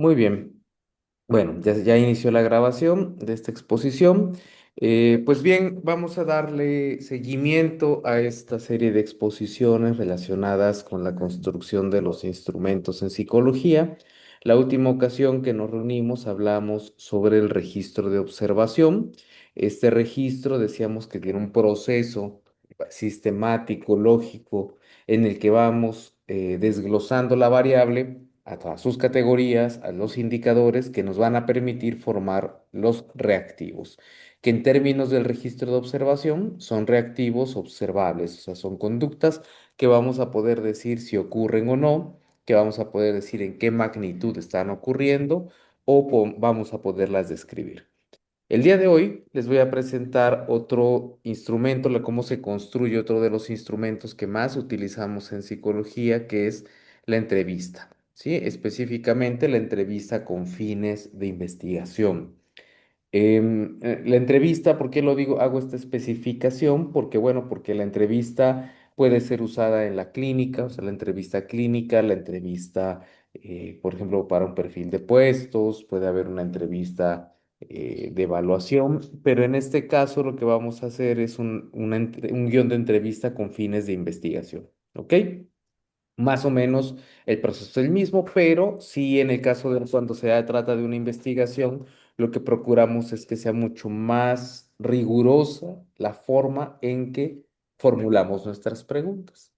Muy bien. Bueno, ya inició la grabación de esta exposición. Pues bien, vamos a darle seguimiento a esta serie de exposiciones relacionadas con la construcción de los instrumentos en psicología. La última ocasión que nos reunimos hablamos sobre el registro de observación. Este registro decíamos que tiene un proceso sistemático, lógico, en el que vamos desglosando la variable a todas sus categorías, a los indicadores que nos van a permitir formar los reactivos, que en términos del registro de observación son reactivos observables, o sea, son conductas que vamos a poder decir si ocurren o no, que vamos a poder decir en qué magnitud están ocurriendo o vamos a poderlas describir. El día de hoy les voy a presentar otro instrumento, cómo se construye otro de los instrumentos que más utilizamos en psicología, que es la entrevista, ¿sí? Específicamente la entrevista con fines de investigación. La entrevista, ¿por qué lo digo? Hago esta especificación porque, bueno, porque la entrevista puede ser usada en la clínica, o sea, la entrevista clínica, la entrevista, por ejemplo, para un perfil de puestos, puede haber una entrevista de evaluación, pero en este caso lo que vamos a hacer es un guión de entrevista con fines de investigación, ¿ok? Más o menos el proceso es el mismo, pero sí en el caso de cuando se trata de una investigación, lo que procuramos es que sea mucho más rigurosa la forma en que formulamos nuestras preguntas,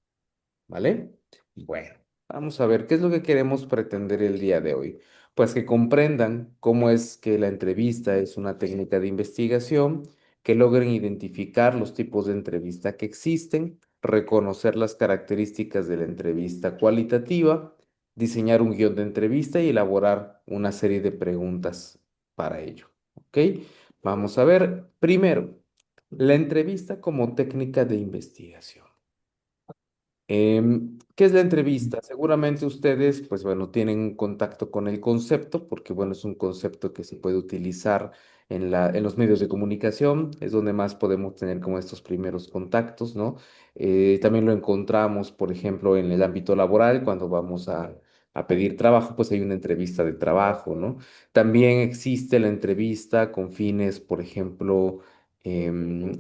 ¿vale? Bueno, vamos a ver qué es lo que queremos pretender el día de hoy. Pues que comprendan cómo es que la entrevista es una técnica de investigación, que logren identificar los tipos de entrevista que existen, reconocer las características de la entrevista cualitativa, diseñar un guión de entrevista y elaborar una serie de preguntas para ello. ¿Ok? Vamos a ver primero la entrevista como técnica de investigación. ¿Qué es la entrevista? Seguramente ustedes, pues bueno, tienen contacto con el concepto, porque bueno, es un concepto que se puede utilizar en los medios de comunicación, es donde más podemos tener como estos primeros contactos, ¿no? También lo encontramos, por ejemplo, en el ámbito laboral, cuando vamos a pedir trabajo, pues hay una entrevista de trabajo, ¿no? También existe la entrevista con fines, por ejemplo, em,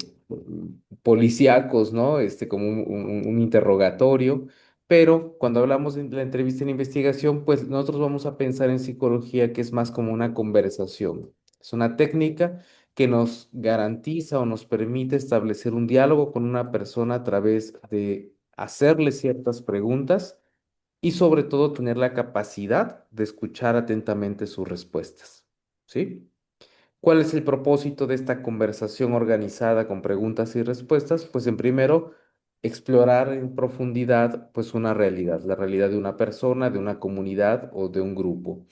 policíacos, ¿no? Como un interrogatorio, pero cuando hablamos de la entrevista en investigación, pues nosotros vamos a pensar en psicología que es más como una conversación. Es una técnica que nos garantiza o nos permite establecer un diálogo con una persona a través de hacerle ciertas preguntas y sobre todo tener la capacidad de escuchar atentamente sus respuestas. ¿Sí? ¿Cuál es el propósito de esta conversación organizada con preguntas y respuestas? Pues en primero, explorar en profundidad pues una realidad, la realidad de una persona, de una comunidad o de un grupo.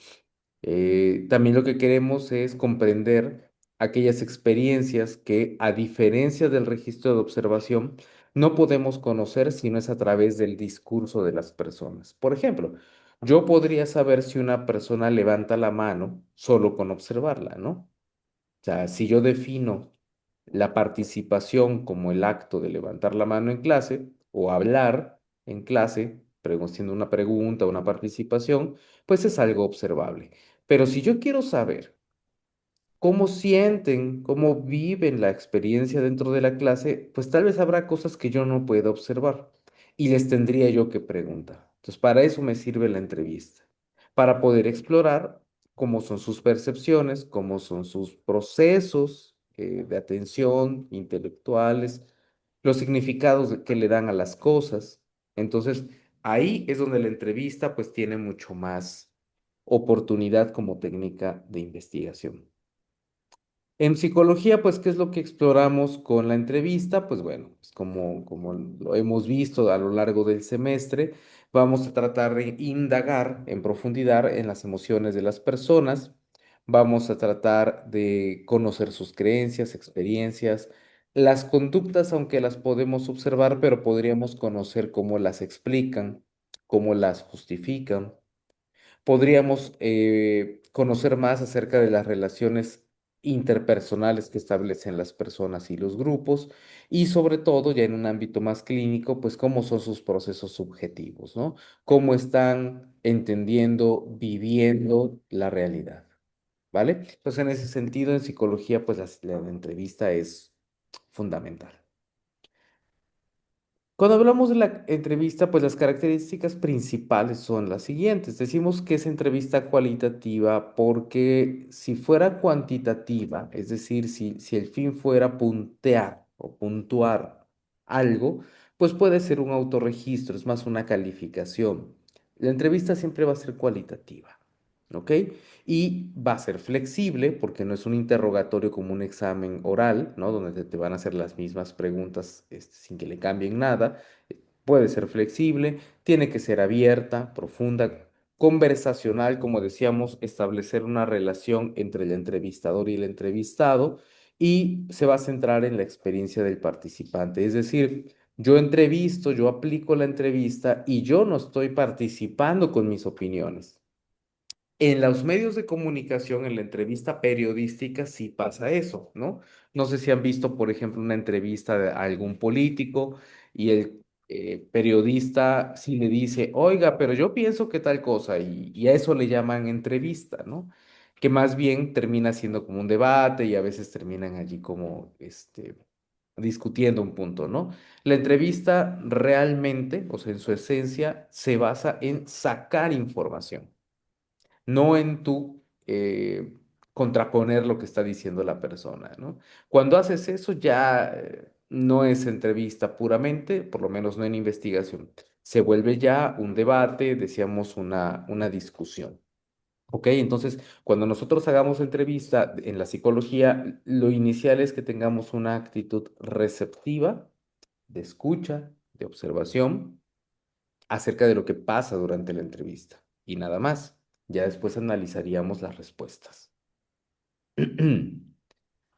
También lo que queremos es comprender aquellas experiencias que, a diferencia del registro de observación, no podemos conocer si no es a través del discurso de las personas. Por ejemplo, yo podría saber si una persona levanta la mano solo con observarla, ¿no? O sea, si yo defino la participación como el acto de levantar la mano en clase o hablar en clase, haciendo una pregunta o una participación, pues es algo observable. Pero si yo quiero saber cómo sienten, cómo viven la experiencia dentro de la clase, pues tal vez habrá cosas que yo no pueda observar y les tendría yo que preguntar. Entonces, para eso me sirve la entrevista, para poder explorar cómo son sus percepciones, cómo son sus procesos de atención intelectuales, los significados que le dan a las cosas. Entonces, ahí es donde la entrevista pues tiene mucho más oportunidad como técnica de investigación. En psicología, pues, ¿qué es lo que exploramos con la entrevista? Pues bueno, pues como lo hemos visto a lo largo del semestre, vamos a tratar de indagar en profundidad en las emociones de las personas, vamos a tratar de conocer sus creencias, experiencias, las conductas, aunque las podemos observar, pero podríamos conocer cómo las explican, cómo las justifican. Podríamos conocer más acerca de las relaciones interpersonales que establecen las personas y los grupos y sobre todo ya en un ámbito más clínico, pues cómo son sus procesos subjetivos, ¿no? Cómo están entendiendo, viviendo la realidad, ¿vale? Entonces, en ese sentido, en psicología, pues la entrevista es fundamental. Cuando hablamos de la entrevista, pues las características principales son las siguientes. Decimos que es entrevista cualitativa porque si fuera cuantitativa, es decir, si el fin fuera puntear o puntuar algo, pues puede ser un autorregistro, es más una calificación. La entrevista siempre va a ser cualitativa, ¿ok? Y va a ser flexible porque no es un interrogatorio como un examen oral, ¿no? Donde te van a hacer las mismas preguntas sin que le cambien nada. Puede ser flexible, tiene que ser abierta, profunda, conversacional, como decíamos, establecer una relación entre el entrevistador y el entrevistado y se va a centrar en la experiencia del participante. Es decir, yo entrevisto, yo aplico la entrevista y yo no estoy participando con mis opiniones. En los medios de comunicación, en la entrevista periodística, sí pasa eso, ¿no? No sé si han visto, por ejemplo, una entrevista a algún político y el periodista sí le dice, oiga, pero yo pienso que tal cosa, y a eso le llaman entrevista, ¿no? Que más bien termina siendo como un debate y a veces terminan allí como discutiendo un punto, ¿no? La entrevista realmente, o sea, en su esencia, se basa en sacar información, no en tu contraponer lo que está diciendo la persona, ¿no? Cuando haces eso ya no es entrevista puramente, por lo menos no en investigación. Se vuelve ya un debate, decíamos una discusión. ¿Ok? Entonces, cuando nosotros hagamos entrevista en la psicología, lo inicial es que tengamos una actitud receptiva, de escucha, de observación acerca de lo que pasa durante la entrevista y nada más. Ya después analizaríamos las respuestas.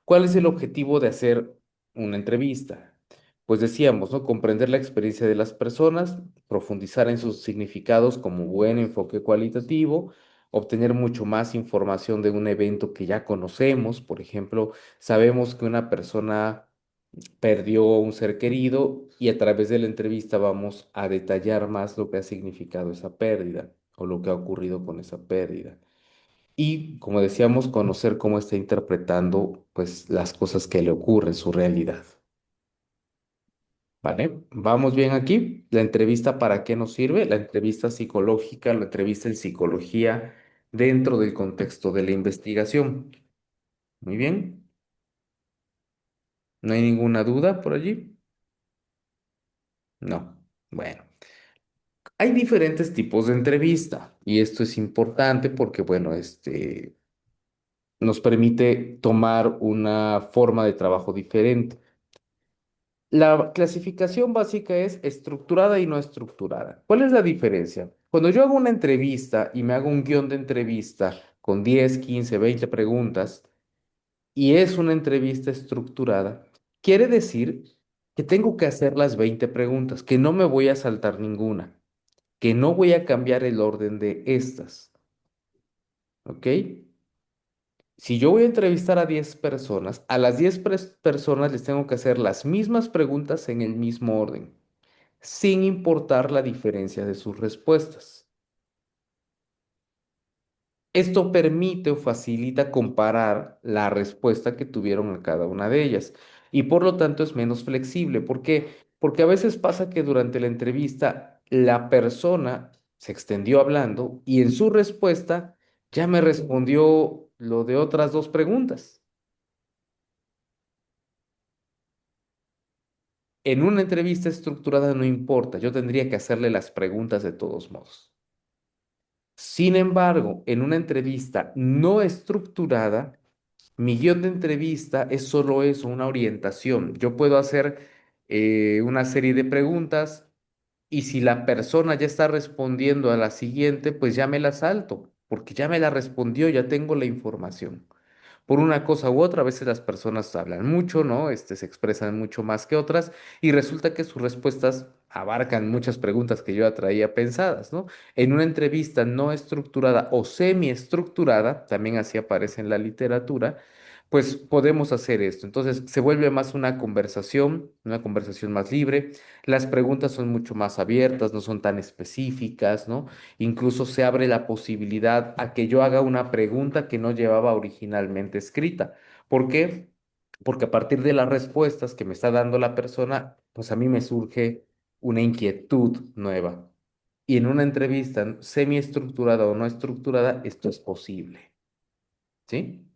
¿Cuál es el objetivo de hacer una entrevista? Pues decíamos, ¿no? Comprender la experiencia de las personas, profundizar en sus significados como buen enfoque cualitativo, obtener mucho más información de un evento que ya conocemos. Por ejemplo, sabemos que una persona perdió un ser querido y a través de la entrevista vamos a detallar más lo que ha significado esa pérdida o lo que ha ocurrido con esa pérdida. Y como decíamos, conocer cómo está interpretando pues las cosas que le ocurren, su realidad. ¿Vale? ¿Vamos bien aquí? ¿La entrevista para qué nos sirve? La entrevista psicológica, la entrevista en psicología dentro del contexto de la investigación. Muy bien. ¿No hay ninguna duda por allí? No. Bueno. Hay diferentes tipos de entrevista y esto es importante porque, bueno, nos permite tomar una forma de trabajo diferente. La clasificación básica es estructurada y no estructurada. ¿Cuál es la diferencia? Cuando yo hago una entrevista y me hago un guión de entrevista con 10, 15, 20 preguntas y es una entrevista estructurada, quiere decir que tengo que hacer las 20 preguntas, que no me voy a saltar ninguna, que no voy a cambiar el orden de estas. ¿Ok? Si yo voy a entrevistar a 10 personas, a las 10 personas les tengo que hacer las mismas preguntas en el mismo orden, sin importar la diferencia de sus respuestas. Esto permite o facilita comparar la respuesta que tuvieron a cada una de ellas y por lo tanto es menos flexible. ¿Por qué? Porque a veces pasa que durante la entrevista la persona se extendió hablando y en su respuesta ya me respondió lo de otras dos preguntas. En una entrevista estructurada no importa, yo tendría que hacerle las preguntas de todos modos. Sin embargo, en una entrevista no estructurada, mi guión de entrevista es solo eso, una orientación. Yo puedo hacer una serie de preguntas y si la persona ya está respondiendo a la siguiente, pues ya me la salto, porque ya me la respondió, ya tengo la información. Por una cosa u otra, a veces las personas hablan mucho, ¿no? Se expresan mucho más que otras y resulta que sus respuestas abarcan muchas preguntas que yo ya traía pensadas, ¿no? En una entrevista no estructurada o semiestructurada, también así aparece en la literatura, pues podemos hacer esto. Entonces se vuelve más una conversación más libre. Las preguntas son mucho más abiertas, no son tan específicas, ¿no? Incluso se abre la posibilidad a que yo haga una pregunta que no llevaba originalmente escrita. ¿Por qué? Porque a partir de las respuestas que me está dando la persona, pues a mí me surge una inquietud nueva. Y en una entrevista semiestructurada o no estructurada, esto es posible. ¿Sí?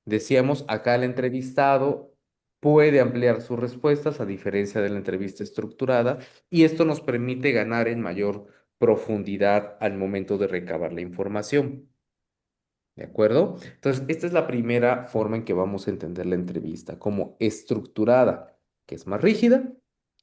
Decíamos, acá el entrevistado puede ampliar sus respuestas a diferencia de la entrevista estructurada y esto nos permite ganar en mayor profundidad al momento de recabar la información. ¿De acuerdo? Entonces, esta es la primera forma en que vamos a entender la entrevista, como estructurada, que es más rígida,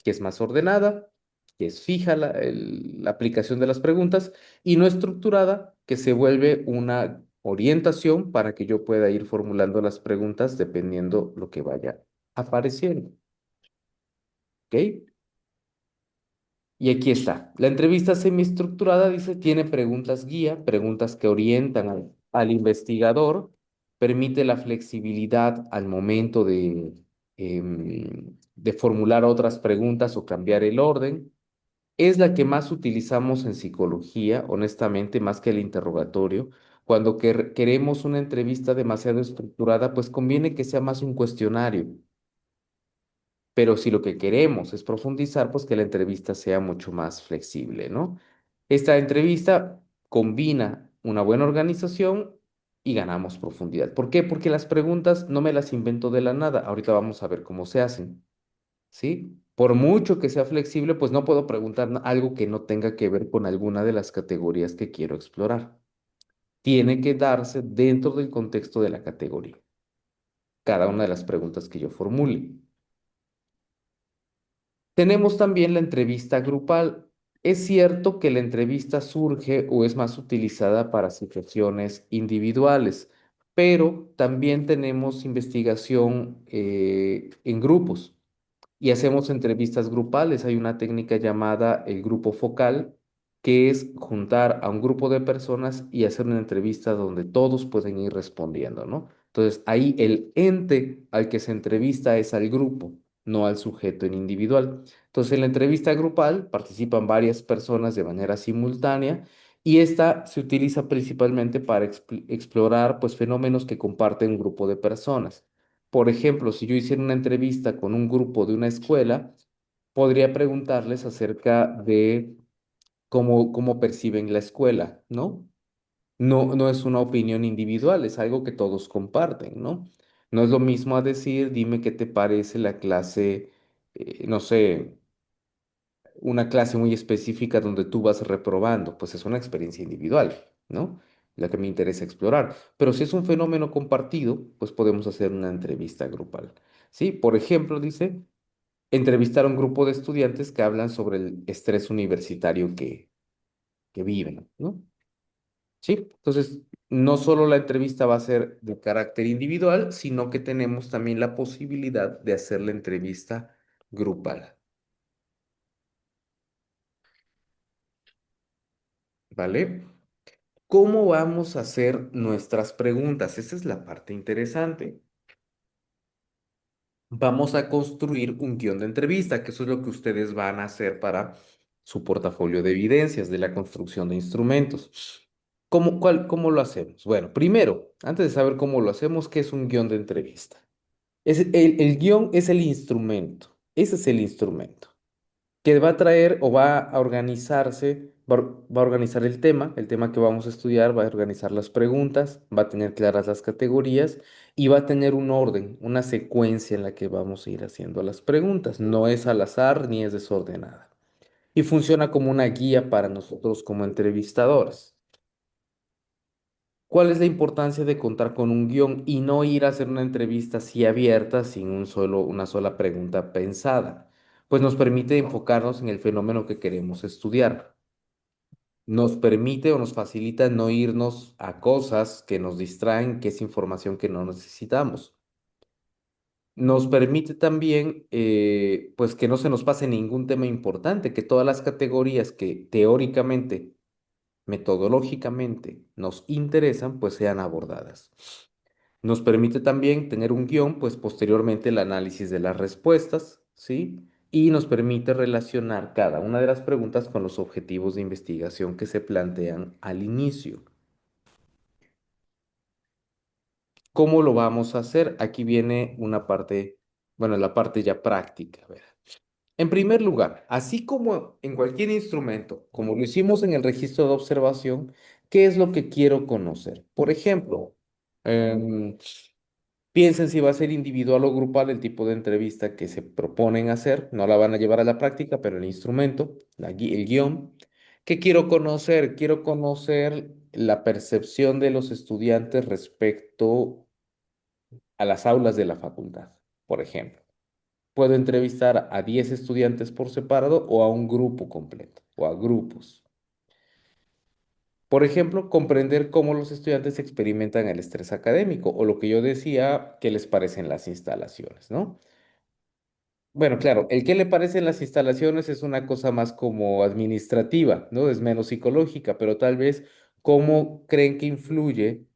que es más ordenada, que es fija la aplicación de las preguntas, y no estructurada, que se vuelve una orientación para que yo pueda ir formulando las preguntas dependiendo lo que vaya apareciendo. ¿Ok? Y aquí está. La entrevista semiestructurada dice, tiene preguntas guía, preguntas que orientan al investigador, permite la flexibilidad al momento de formular otras preguntas o cambiar el orden. Es la que más utilizamos en psicología, honestamente, más que el interrogatorio. Cuando queremos una entrevista demasiado estructurada, pues conviene que sea más un cuestionario. Pero si lo que queremos es profundizar, pues que la entrevista sea mucho más flexible, ¿no? Esta entrevista combina una buena organización y ganamos profundidad. ¿Por qué? Porque las preguntas no me las invento de la nada. Ahorita vamos a ver cómo se hacen, ¿sí? Por mucho que sea flexible, pues no puedo preguntar algo que no tenga que ver con alguna de las categorías que quiero explorar. Tiene que darse dentro del contexto de la categoría, cada una de las preguntas que yo formule. Tenemos también la entrevista grupal. Es cierto que la entrevista surge o es más utilizada para situaciones individuales, pero también tenemos investigación en grupos y hacemos entrevistas grupales. Hay una técnica llamada el grupo focal, que es juntar a un grupo de personas y hacer una entrevista donde todos pueden ir respondiendo, ¿no? Entonces, ahí el ente al que se entrevista es al grupo, no al sujeto en individual. Entonces, en la entrevista grupal participan varias personas de manera simultánea y esta se utiliza principalmente para explorar, pues, fenómenos que comparten un grupo de personas. Por ejemplo, si yo hiciera una entrevista con un grupo de una escuela, podría preguntarles acerca de cómo perciben la escuela, ¿no? No es una opinión individual, es algo que todos comparten, ¿no? No es lo mismo a decir, dime qué te parece la clase, no sé, una clase muy específica donde tú vas reprobando, pues es una experiencia individual, ¿no? La que me interesa explorar. Pero si es un fenómeno compartido, pues podemos hacer una entrevista grupal. ¿Sí? Por ejemplo, dice, entrevistar a un grupo de estudiantes que hablan sobre el estrés universitario que viven, ¿no? Sí, entonces no solo la entrevista va a ser de carácter individual, sino que tenemos también la posibilidad de hacer la entrevista grupal, ¿vale? ¿Cómo vamos a hacer nuestras preguntas? Esa es la parte interesante. Vamos a construir un guión de entrevista, que eso es lo que ustedes van a hacer para su portafolio de evidencias de la construcción de instrumentos. ¿Cómo lo hacemos? Bueno, primero, antes de saber cómo lo hacemos, ¿qué es un guión de entrevista? El guión es el instrumento, ese es el instrumento que va a traer o va a organizarse, va a organizar el tema que vamos a estudiar, va a organizar las preguntas, va a tener claras las categorías y va a tener un orden, una secuencia en la que vamos a ir haciendo las preguntas. No es al azar ni es desordenada. Y funciona como una guía para nosotros como entrevistadores. ¿Cuál es la importancia de contar con un guión y no ir a hacer una entrevista así abierta sin una sola pregunta pensada? Pues nos permite enfocarnos en el fenómeno que queremos estudiar. Nos permite o nos facilita no irnos a cosas que nos distraen, que es información que no necesitamos. Nos permite también, pues, que no se nos pase ningún tema importante, que todas las categorías que teóricamente, metodológicamente nos interesan, pues sean abordadas. Nos permite también tener un guión, pues posteriormente el análisis de las respuestas, ¿sí? Y nos permite relacionar cada una de las preguntas con los objetivos de investigación que se plantean al inicio. ¿Cómo lo vamos a hacer? Aquí viene una parte, bueno, la parte ya práctica. A ver. En primer lugar, así como en cualquier instrumento, como lo hicimos en el registro de observación, ¿qué es lo que quiero conocer? Por ejemplo, em, piensen si va a ser individual o grupal el tipo de entrevista que se proponen hacer. No la van a llevar a la práctica, pero el instrumento, el guión. ¿Qué quiero conocer? Quiero conocer la percepción de los estudiantes respecto a las aulas de la facultad, por ejemplo. Puedo entrevistar a 10 estudiantes por separado o a un grupo completo o a grupos. Por ejemplo, comprender cómo los estudiantes experimentan el estrés académico o lo que yo decía, qué les parecen las instalaciones, ¿no? Bueno, claro, el qué le parecen las instalaciones es una cosa más como administrativa, ¿no? Es menos psicológica, pero tal vez cómo creen que influye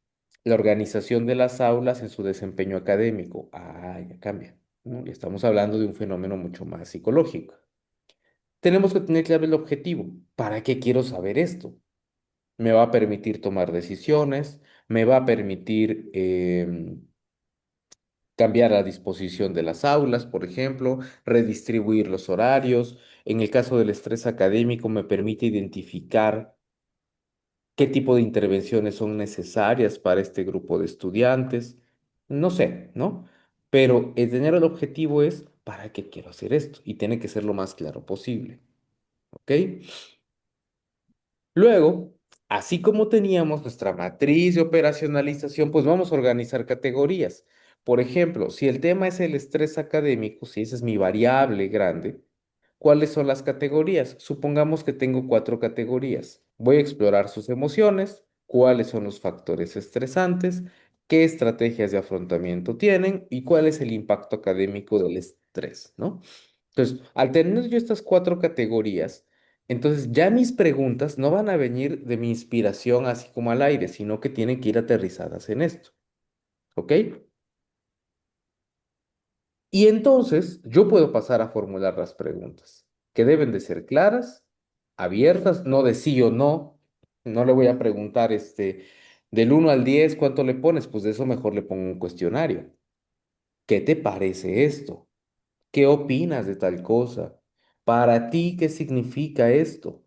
la organización de las aulas en su desempeño académico. Ah, ya cambia, ¿no? Ya estamos hablando de un fenómeno mucho más psicológico. Tenemos que tener claro el objetivo. ¿Para qué quiero saber esto? Me va a permitir tomar decisiones, me va a permitir cambiar la disposición de las aulas, por ejemplo, redistribuir los horarios. En el caso del estrés académico, me permite identificar qué tipo de intervenciones son necesarias para este grupo de estudiantes. No sé, ¿no? Pero el tener el objetivo es, ¿para qué quiero hacer esto? Y tiene que ser lo más claro posible. ¿Ok? Luego, así como teníamos nuestra matriz de operacionalización, pues vamos a organizar categorías. Por ejemplo, si el tema es el estrés académico, si esa es mi variable grande, ¿cuáles son las categorías? Supongamos que tengo cuatro categorías. Voy a explorar sus emociones, cuáles son los factores estresantes, qué estrategias de afrontamiento tienen y cuál es el impacto académico del estrés, ¿no? Entonces, al tener yo estas cuatro categorías, entonces ya mis preguntas no van a venir de mi inspiración así como al aire, sino que tienen que ir aterrizadas en esto, ¿ok? Y entonces yo puedo pasar a formular las preguntas, que deben de ser claras, abiertas, no de sí o no. No le voy a preguntar del 1 al 10 ¿cuánto le pones? Pues de eso mejor le pongo un cuestionario. ¿Qué te parece esto? ¿Qué opinas de tal cosa? Para ti, ¿qué significa esto?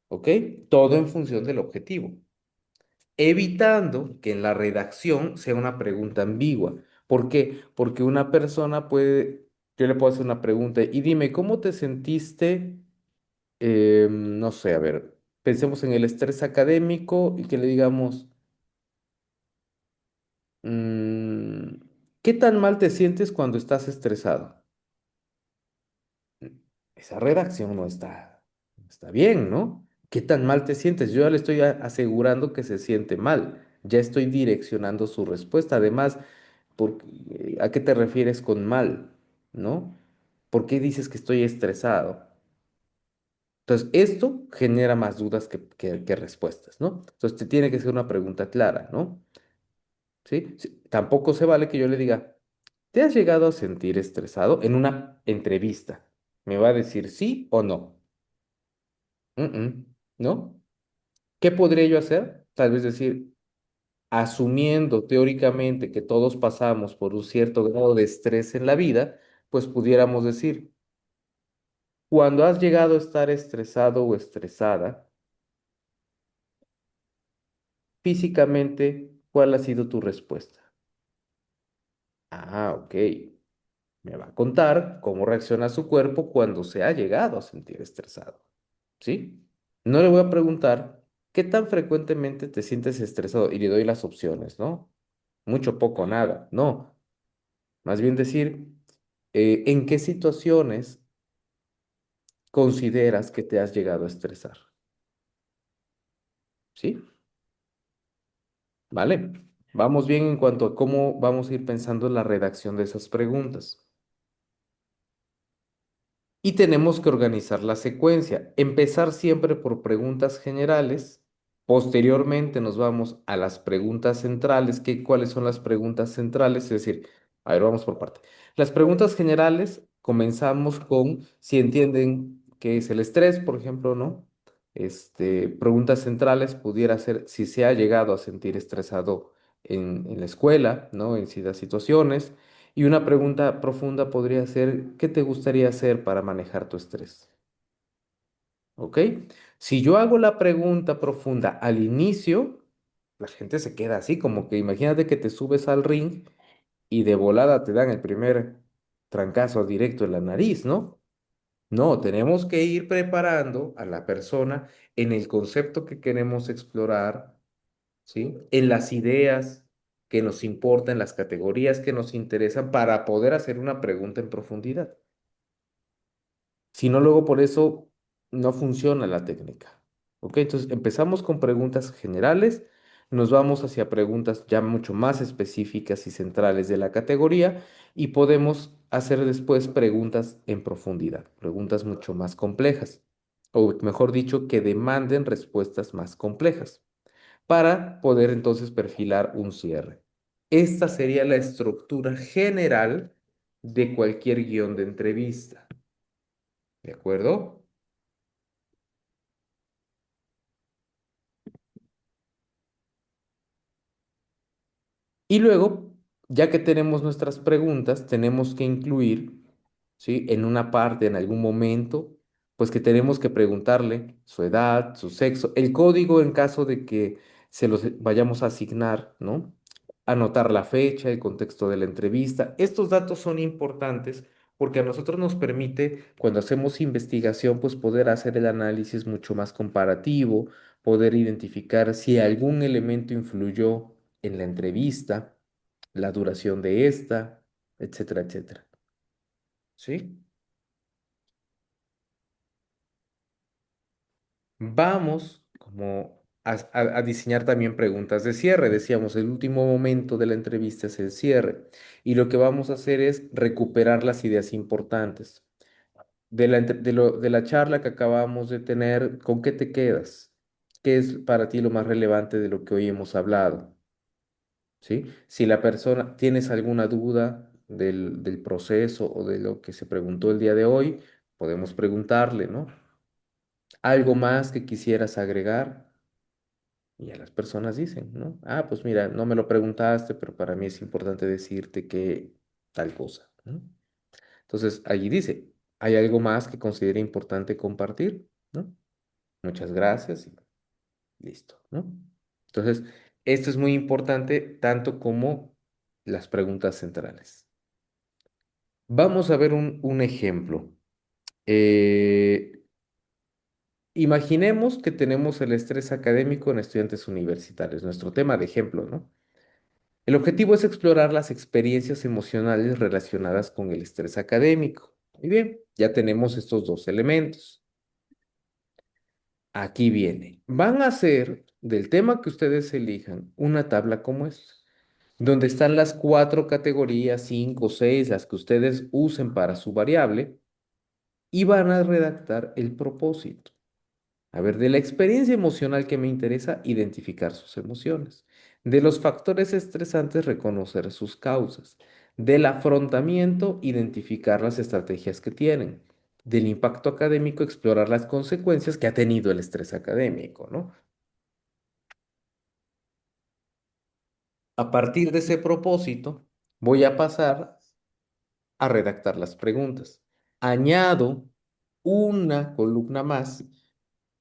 ¿Ok? Todo en función del objetivo, evitando que en la redacción sea una pregunta ambigua. ¿Por qué? Porque una persona puede, yo le puedo hacer una pregunta y dime, ¿cómo te sentiste? No sé, a ver, pensemos en el estrés académico y que le digamos, mm, ¿qué tan mal te sientes cuando estás estresado? Esa redacción no está bien, ¿no? ¿Qué tan mal te sientes? Yo ya le estoy asegurando que se siente mal. Ya estoy direccionando su respuesta. Además, ¿a qué te refieres con mal? ¿No? ¿Por qué dices que estoy estresado? Entonces, esto genera más dudas que respuestas, ¿no? Entonces, te tiene que ser una pregunta clara, ¿no? ¿Sí? Sí, tampoco se vale que yo le diga, ¿te has llegado a sentir estresado en una entrevista? ¿Me va a decir sí o no? ¿No? ¿Qué podría yo hacer? Tal vez decir, asumiendo teóricamente que todos pasamos por un cierto grado de estrés en la vida, pues pudiéramos decir, cuando has llegado a estar estresado o estresada, físicamente, ¿cuál ha sido tu respuesta? Ah, ok. Me va a contar cómo reacciona su cuerpo cuando se ha llegado a sentir estresado. ¿Sí? No le voy a preguntar qué tan frecuentemente te sientes estresado y le doy las opciones, ¿no? Mucho, poco, nada. No. Más bien decir, ¿en qué situaciones consideras que te has llegado a estresar? ¿Sí? ¿Vale? Vamos bien en cuanto a cómo vamos a ir pensando en la redacción de esas preguntas. Y tenemos que organizar la secuencia. Empezar siempre por preguntas generales, Posteriormente nos vamos a las preguntas centrales. ¿Cuáles son las preguntas centrales? Es decir, a ver, vamos por parte. Las preguntas generales comenzamos con si entienden qué es el estrés, por ejemplo, ¿no? Preguntas centrales pudiera ser si se ha llegado a sentir estresado en la escuela, ¿no? En ciertas situaciones. Y una pregunta profunda podría ser, ¿qué te gustaría hacer para manejar tu estrés? ¿Ok? Si yo hago la pregunta profunda al inicio, la gente se queda así, como que imagínate que te subes al ring y de volada te dan el primer trancazo directo en la nariz, ¿no? No, tenemos que ir preparando a la persona en el concepto que queremos explorar, ¿sí? En las ideas que nos importan, las categorías que nos interesan para poder hacer una pregunta en profundidad. Si no, luego por eso no funciona la técnica. ¿Ok? Entonces empezamos con preguntas generales, nos vamos hacia preguntas ya mucho más específicas y centrales de la categoría y podemos hacer después preguntas en profundidad, preguntas mucho más complejas, o mejor dicho, que demanden respuestas más complejas para poder entonces perfilar un cierre. Esta sería la estructura general de cualquier guión de entrevista. ¿De acuerdo? Y luego, ya que tenemos nuestras preguntas, tenemos que incluir, ¿sí? En una parte, en algún momento, pues que tenemos que preguntarle su edad, su sexo, el código en caso de que se los vayamos a asignar, ¿no? Anotar la fecha, el contexto de la entrevista. Estos datos son importantes porque a nosotros nos permite, cuando hacemos investigación, pues poder hacer el análisis mucho más comparativo, poder identificar si algún elemento influyó en la entrevista, la duración de esta, etcétera, etcétera. ¿Sí? Vamos como a diseñar también preguntas de cierre. Decíamos, el último momento de la entrevista es el cierre. Y lo que vamos a hacer es recuperar las ideas importantes. De la charla que acabamos de tener, ¿con qué te quedas? ¿Qué es para ti lo más relevante de lo que hoy hemos hablado? ¿Sí? Si la persona, tienes alguna duda del proceso o de lo que se preguntó el día de hoy, podemos preguntarle, ¿no? ¿Algo más que quisieras agregar? Y ya las personas dicen, ¿no? Ah, pues mira, no me lo preguntaste, pero para mí es importante decirte que tal cosa, ¿no? Entonces, allí dice, ¿hay algo más que considere importante compartir? ¿No? Muchas gracias y listo, ¿no? Entonces, esto es muy importante tanto como las preguntas centrales. Vamos a ver un ejemplo. Eh, Imaginemos que tenemos el estrés académico en estudiantes universitarios, nuestro tema de ejemplo, ¿no? El objetivo es explorar las experiencias emocionales relacionadas con el estrés académico. Muy bien, ya tenemos estos dos elementos. Aquí viene. Van a hacer del tema que ustedes elijan una tabla como esta, donde están las cuatro categorías, cinco, seis, las que ustedes usen para su variable, y van a redactar el propósito. A ver, de la experiencia emocional que me interesa, identificar sus emociones. De los factores estresantes, reconocer sus causas. Del afrontamiento, identificar las estrategias que tienen. Del impacto académico, explorar las consecuencias que ha tenido el estrés académico, ¿no? A partir de ese propósito, voy a pasar a redactar las preguntas. Añado una columna más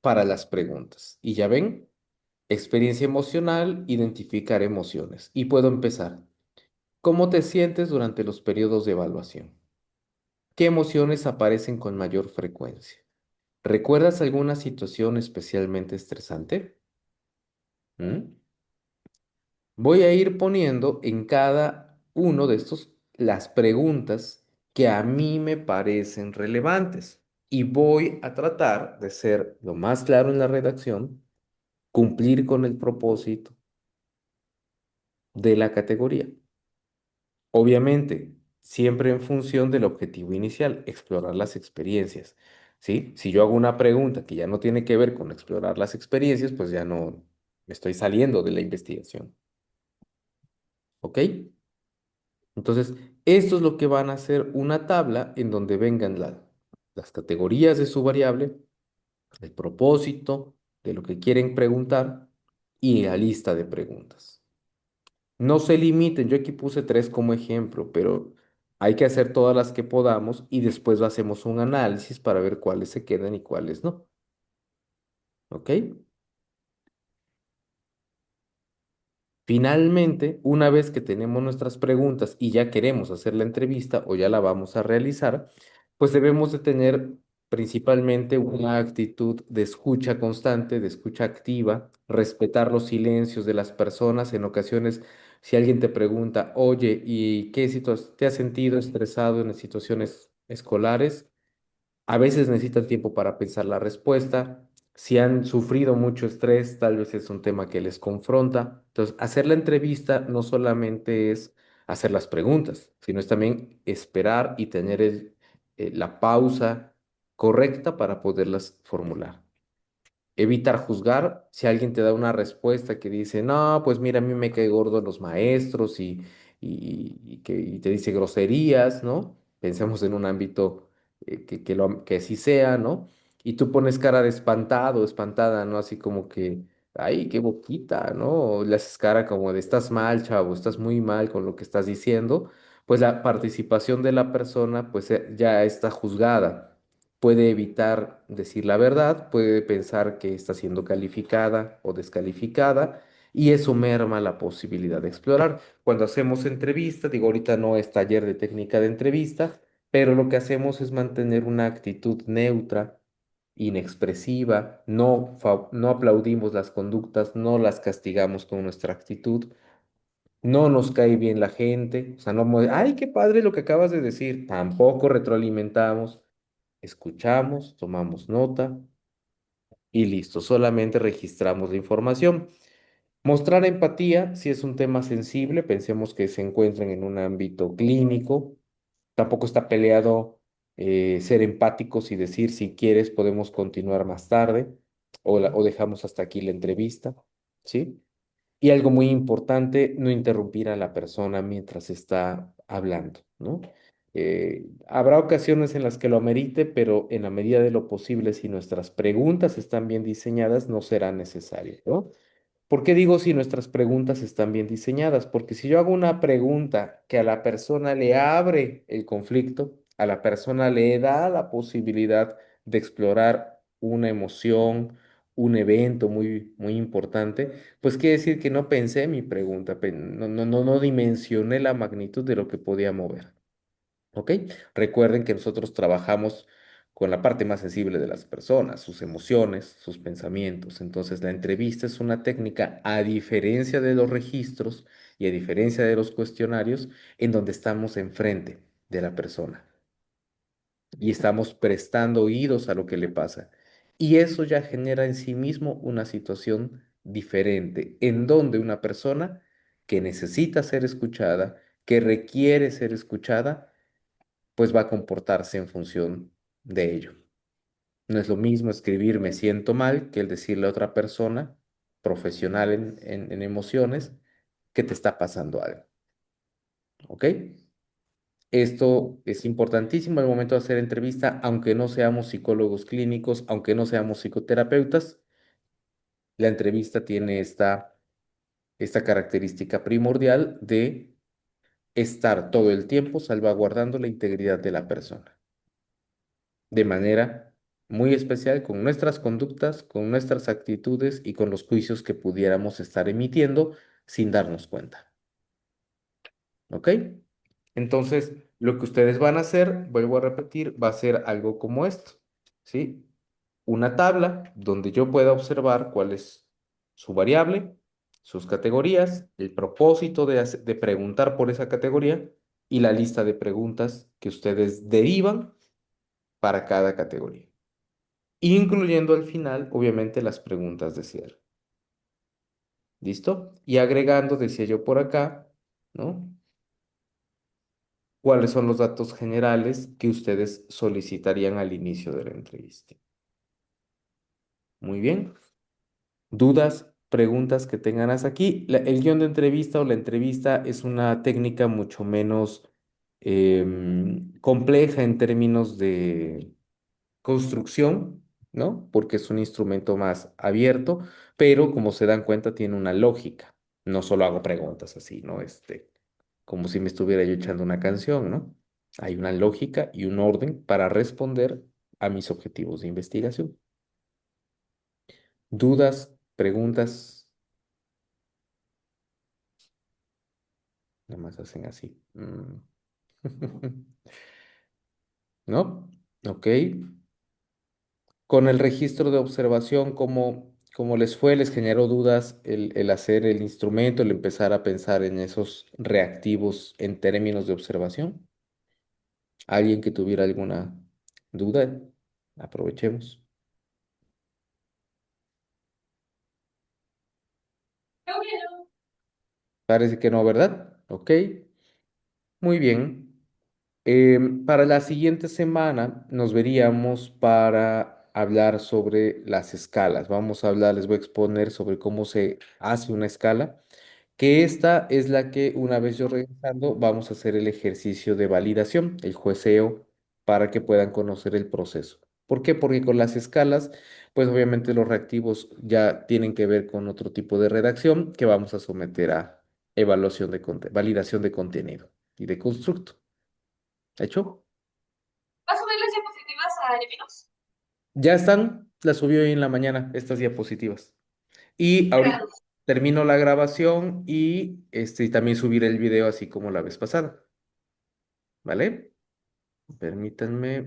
para las preguntas. Y ya ven, experiencia emocional, identificar emociones. Y puedo empezar. ¿Cómo te sientes durante los periodos de evaluación? ¿Qué emociones aparecen con mayor frecuencia? ¿Recuerdas alguna situación especialmente estresante? ¿Mm? Voy a ir poniendo en cada uno de estos las preguntas que a mí me parecen relevantes y voy a tratar de ser lo más claro en la redacción, cumplir con el propósito de la categoría. Obviamente, siempre en función del objetivo inicial, explorar las experiencias, ¿sí? Si yo hago una pregunta que ya no tiene que ver con explorar las experiencias, pues ya no, Estoy saliendo de la investigación. ¿Ok? Entonces, esto es lo que van a hacer una tabla en donde vengan las categorías de su variable, el propósito de lo que quieren preguntar y la lista de preguntas. No se limiten, yo aquí puse tres como ejemplo, pero hay que hacer todas las que podamos y después hacemos un análisis para ver cuáles se quedan y cuáles no. ¿Ok? Finalmente, una vez que tenemos nuestras preguntas y ya queremos hacer la entrevista o ya la vamos a realizar, pues debemos de tener principalmente una actitud de escucha constante, de escucha activa, respetar los silencios de las personas. En ocasiones, si alguien te pregunta, oye, ¿y qué situación te has sentido estresado en las situaciones escolares? A veces necesitan tiempo para pensar la respuesta. Si han sufrido mucho estrés, tal vez es un tema que les confronta. Entonces, hacer la entrevista no solamente es hacer las preguntas, sino es también esperar y tener la pausa correcta para poderlas formular. Evitar juzgar si alguien te da una respuesta que dice, no, pues mira, a mí me cae gordo los maestros y te dice groserías, ¿no? Pensemos en un ámbito que así sea, ¿no? Y tú pones cara de espantado, espantada, ¿no? Así como que, ay, qué boquita, ¿no? O le haces cara como de, estás mal, chavo, estás muy mal con lo que estás diciendo, pues la participación de la persona, pues ya está juzgada. Puede evitar decir la verdad, puede pensar que está siendo calificada o descalificada y eso merma la posibilidad de explorar. Cuando hacemos entrevista, digo, ahorita no es taller de técnica de entrevista, pero lo que hacemos es mantener una actitud neutra, inexpresiva, no aplaudimos las conductas, no las castigamos con nuestra actitud. No nos cae bien la gente, o sea, no, ay, qué padre lo que acabas de decir, tampoco retroalimentamos, escuchamos, tomamos nota y listo, solamente registramos la información. Mostrar empatía, si es un tema sensible, pensemos que se encuentran en un ámbito clínico, tampoco está peleado ser empáticos y decir si quieres podemos continuar más tarde o dejamos hasta aquí la entrevista, ¿sí? Y algo muy importante, no interrumpir a la persona mientras está hablando, ¿no? Habrá ocasiones en las que lo amerite, pero en la medida de lo posible, si nuestras preguntas están bien diseñadas, no será necesario, ¿no? ¿Por qué digo si nuestras preguntas están bien diseñadas? Porque si yo hago una pregunta que a la persona le abre el conflicto, a la persona le da la posibilidad de explorar una emoción, un evento muy importante, pues quiere decir que no pensé mi pregunta, no dimensioné la magnitud de lo que podía mover. ¿Ok? Recuerden que nosotros trabajamos con la parte más sensible de las personas, sus emociones, sus pensamientos. Entonces, la entrevista es una técnica, a diferencia de los registros y a diferencia de los cuestionarios, en donde estamos enfrente de la persona y estamos prestando oídos a lo que le pasa. Y eso ya genera en sí mismo una situación diferente, en donde una persona que necesita ser escuchada, que requiere ser escuchada, pues va a comportarse en función de ello. No es lo mismo escribir me siento mal que el decirle a otra persona, profesional en emociones, que te está pasando algo. ¿Ok? Esto es importantísimo al momento de hacer entrevista, aunque no seamos psicólogos clínicos, aunque no seamos psicoterapeutas, la entrevista tiene esta característica primordial de estar todo el tiempo salvaguardando la integridad de la persona, de manera muy especial con nuestras conductas, con nuestras actitudes y con los juicios que pudiéramos estar emitiendo sin darnos cuenta. ¿Ok? Entonces, lo que ustedes van a hacer, vuelvo a repetir, va a ser algo como esto, ¿sí? Una tabla donde yo pueda observar cuál es su variable, sus categorías, el propósito de preguntar por esa categoría y la lista de preguntas que ustedes derivan para cada categoría, incluyendo al final, obviamente, las preguntas de cierre. ¿Listo? Y agregando, decía yo por acá, ¿no? ¿Cuáles son los datos generales que ustedes solicitarían al inicio de la entrevista? Muy bien. ¿Dudas? preguntas que tengan hasta aquí. El guión de entrevista o la entrevista es una técnica mucho menos compleja en términos de construcción, ¿no? Porque es un instrumento más abierto, pero como se dan cuenta, tiene una lógica. No solo hago preguntas así, ¿no? Como si me estuviera yo echando una canción, ¿no? Hay una lógica y un orden para responder a mis objetivos de investigación. Dudas, preguntas, nada más hacen así. ¿No? Ok. Con el registro de observación, ¿cómo les fue? ¿Les generó dudas el hacer el instrumento, el empezar a pensar en esos reactivos en términos de observación? ¿Alguien que tuviera alguna duda? Aprovechemos. Parece que no, ¿verdad? Ok, muy bien. Para la siguiente semana nos veríamos para hablar sobre las escalas. Vamos a hablar, les voy a exponer sobre cómo se hace una escala, que esta es la que una vez yo regresando vamos a hacer el ejercicio de validación, el jueceo, para que puedan conocer el proceso. ¿Por qué? Porque con las escalas, pues obviamente los reactivos ya tienen que ver con otro tipo de redacción que vamos a someter a evaluación de validación de contenido y de constructo. ¿Hecho? ¿Vas a subir las diapositivas a Epinos? Ya están, las subió hoy en la mañana, estas diapositivas. Y ahorita Gracias. termino la grabación y también subiré el video así como la vez pasada. ¿Vale? Permítanme.